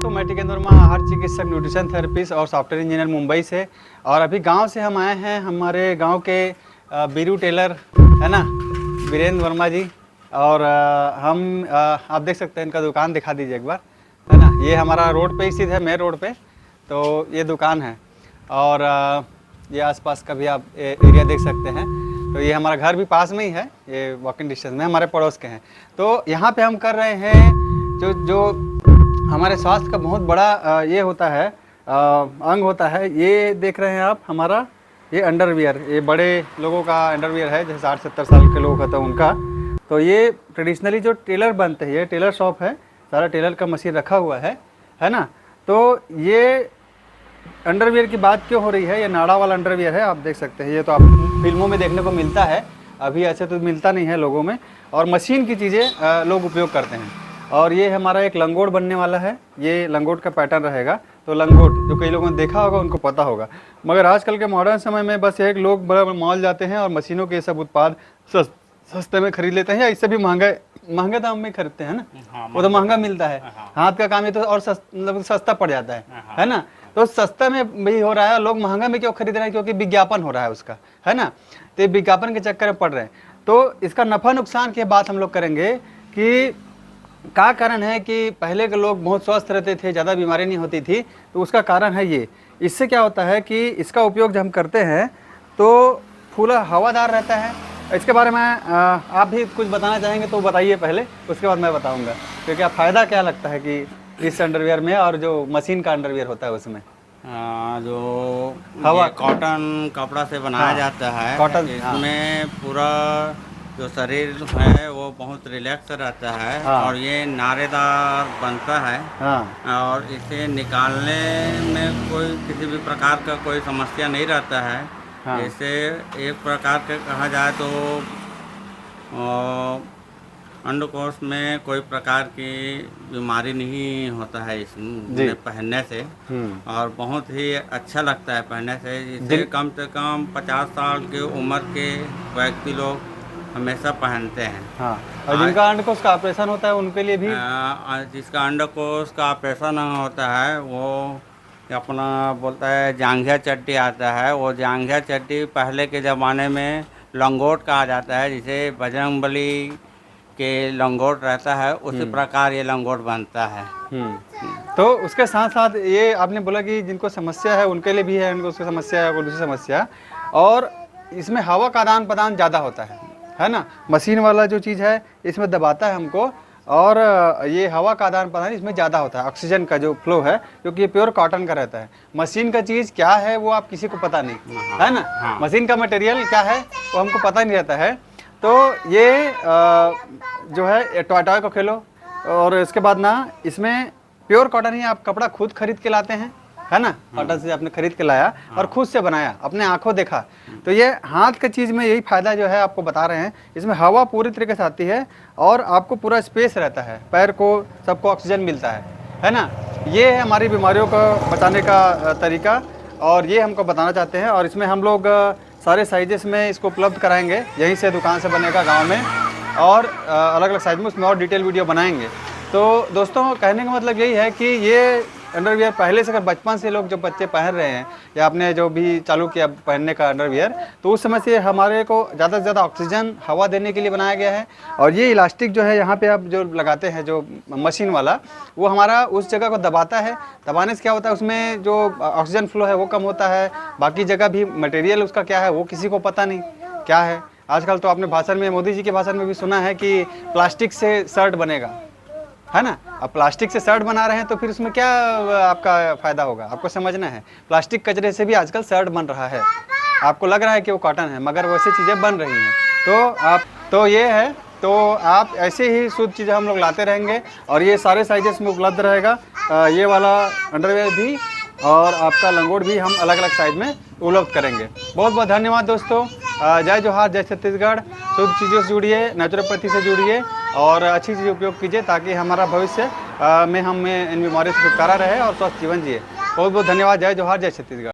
तो मैं टिकेंद्र वर्मा, आहार चिकित्सक, न्यूट्रिशन थेरेपिस्ट और सॉफ्टवेयर इंजीनियर मुंबई से। और अभी गांव से हम आए हैं, हमारे गांव के बीरू टेलर है ना, वीरेंद्र वर्मा जी। और आप देख सकते हैं, इनका दुकान दिखा दीजिए एक बार, है ना। ये हमारा रोड पे स्थित है, मेन रोड पे, तो ये दुकान है। और ये आसपास का भी आप एरिया देख सकते हैं। तो ये हमारा घर भी पास में ही है, ये वॉकिंग डिस्टेंस में, हमारे पड़ोस के हैं। तो यहाँ पे हम कर रहे हैं जो हमारे स्वास्थ्य का बहुत बड़ा ये होता है, अंग होता है। ये देख रहे हैं आप, हमारा ये अंडरवियर, ये बड़े लोगों का अंडरवियर है, जैसे 60-70 साल के लोग होते हैं उनका। तो ये ट्रेडिशनली जो टेलर बनते हैं, ये टेलर शॉप है, सारा टेलर का मशीन रखा हुआ है ना। तो ये अंडरवियर की बात क्यों हो रही है, ये नाड़ा वाला अंडरवियर है, आप देख सकते हैं। ये तो आप फिल्मों में देखने को मिलता है, अभी ऐसे तो मिलता नहीं है लोगों में। और मशीन की चीज़ें लोग उपयोग करते हैं। और ये हमारा एक लंगोट बनने वाला है, ये लंगोट का पैटर्न रहेगा। तो लंगोट जो कई लोगों ने देखा होगा, उनको पता होगा। मगर आजकल के मॉडर्न समय में बस एक लोग बड़ा मॉल जाते हैं और मशीनों के सब उत्पाद सस्ते में खरीद लेते हैं, या इससे भी महंगे दाम में खरीदते हैं ना। वो तो महंगा मिलता है, हाथ का काम है तो और मतलब सस्ता पड़ जाता है ना। तो सस्ता में भी हो रहा है, लोग महंगा में क्यों खरीद रहे हैं? क्योंकि विज्ञापन हो रहा है उसका, है ना। तो विज्ञापन के चक्कर में पड़ रहे हैं। तो इसका नफा नुकसान की बात हम लोग करेंगे कि क्या कारण है कि पहले के लोग बहुत स्वस्थ रहते थे, ज़्यादा बीमारी नहीं होती थी। तो उसका कारण है ये। इससे क्या होता है कि इसका उपयोग जब हम करते हैं तो फूला हवादार रहता है। इसके बारे में आप भी कुछ बताना चाहेंगे तो बताइए पहले, उसके बाद मैं बताऊंगा। क्योंकि आप फ़ायदा क्या लगता है कि इस अंडरवियर में और जो मशीन का अंडरवियर होता है उसमें? जो हवा कॉटन कपड़ा से बनाया जाता है, कॉटन, इसमें पूरा जो शरीर है वो बहुत रिलैक्स रहता है। और ये नारेदार बनता है। और इसे निकालने में कोई किसी भी प्रकार का कोई समस्या नहीं रहता है। जैसे एक प्रकार के कहा जाए तो अंडकोश में कोई प्रकार की बीमारी नहीं होता है इसमें पहनने से। और बहुत ही अच्छा लगता है पहनने से। जिसे कम से कम 50 साल की उम्र के व्यक्ति लोग हमेशा पहनते हैं। और जिनका अंडकोश का ऑपरेशन होता है उनके लिए भी, जिसका अंडकोश का ऑपरेशन होता है वो अपना बोलता है जांघिया चट्टी आता है। वो जांघिया चट्टी पहले के ज़माने में लंगोट कहा जाता है, जिसे बजरंगबली के लंगोट रहता है, उसी प्रकार ये लंगोट बनता है। तो उसके साथ साथ ये आपने बोला कि जिनको समस्या है उनके लिए भी है, उनको उसकी समस्या है, दूसरी समस्या। और इसमें हवा का आदान प्रदान ज़्यादा होता है ना। मशीन वाला जो चीज़ है इसमें दबाता है हमको, और ये हवा का आदान प्रदान इसमें ज़्यादा होता है, ऑक्सीजन का जो फ्लो है, क्योंकि ये प्योर कॉटन का रहता है। मशीन का चीज़ क्या है वो आप किसी को पता नहीं है ना। मशीन का मटेरियल क्या है वो हमको पता नहीं रहता है। तो ये जो है टॉय को खेलो, और इसके बाद ना इसमें प्योर कॉटन ही आप कपड़ा खुद खरीद के लाते हैं, है ना। कॉटन से आपने खरीद के लाया और खुद से बनाया, अपने आंखों देखा। तो ये हाथ का चीज़ में यही फ़ायदा जो है आपको बता रहे हैं। इसमें हवा पूरी तरीके से आती है और आपको पूरा स्पेस रहता है, पैर को सबको ऑक्सीजन मिलता है ना। ये है हमारी बीमारियों को बचाने का तरीका, और ये हमको बताना चाहते हैं। और इसमें हम लोग सारे साइजेस में इसको उपलब्ध कराएंगे, यहीं से दुकान से बनेगा गाँव में, और अलग अलग साइज में उसमें और डिटेल वीडियो बनाएंगे। तो दोस्तों, कहने का मतलब यही है कि ये अंडरवियर पहले से अगर बचपन से लोग जो बच्चे पहन रहे हैं, या आपने जो भी चालू किया पहनने का अंडरवियर, तो उस समय से हमारे को ज़्यादा से ज़्यादा ऑक्सीजन हवा देने के लिए बनाया गया है। और ये इलास्टिक जो है यहाँ पे आप जो लगाते हैं, जो मशीन वाला, वो हमारा उस जगह को दबाता है। दबाने से क्या होता है, उसमें जो ऑक्सीजन फ्लो है वो कम होता है। बाकी जगह भी मटेरियल उसका क्या है वो किसी को पता नहीं क्या है। आजकल तो आपने भाषण में, मोदी जी के भाषण में भी सुना है कि प्लास्टिक से शर्ट बनेगा, है ना। अब प्लास्टिक से शर्ट बना रहे हैं तो फिर उसमें क्या आपका फ़ायदा होगा, आपको समझना है। प्लास्टिक कचरे से भी आजकल शर्ट बन रहा है। आपको लग रहा है कि वो कॉटन है, मगर वैसे चीज़ें बन रही हैं। तो ये है, तो आप ऐसे ही शुद्ध चीज़ें हम लोग लाते रहेंगे। और ये सारे साइजेस में उपलब्ध रहेगा, ये वाला अंडरवेयर भी और आपका लंगोट भी हम अलग अलग साइज में उपलब्ध करेंगे। बहुत बहुत धन्यवाद दोस्तों। जय जोहार, जय छत्तीसगढ़। शुद्ध चीज़ों से जुड़िए, नेचुरोपैथी से जुड़िए और अच्छी चीज़ उपयोग कीजिए, ताकि हमारा भविष्य में हमें इन बीमारियों से छुटकारा रहे और स्वस्थ जीवन जिए। बहुत बहुत धन्यवाद। जय जोहार, जय छत्तीसगढ़।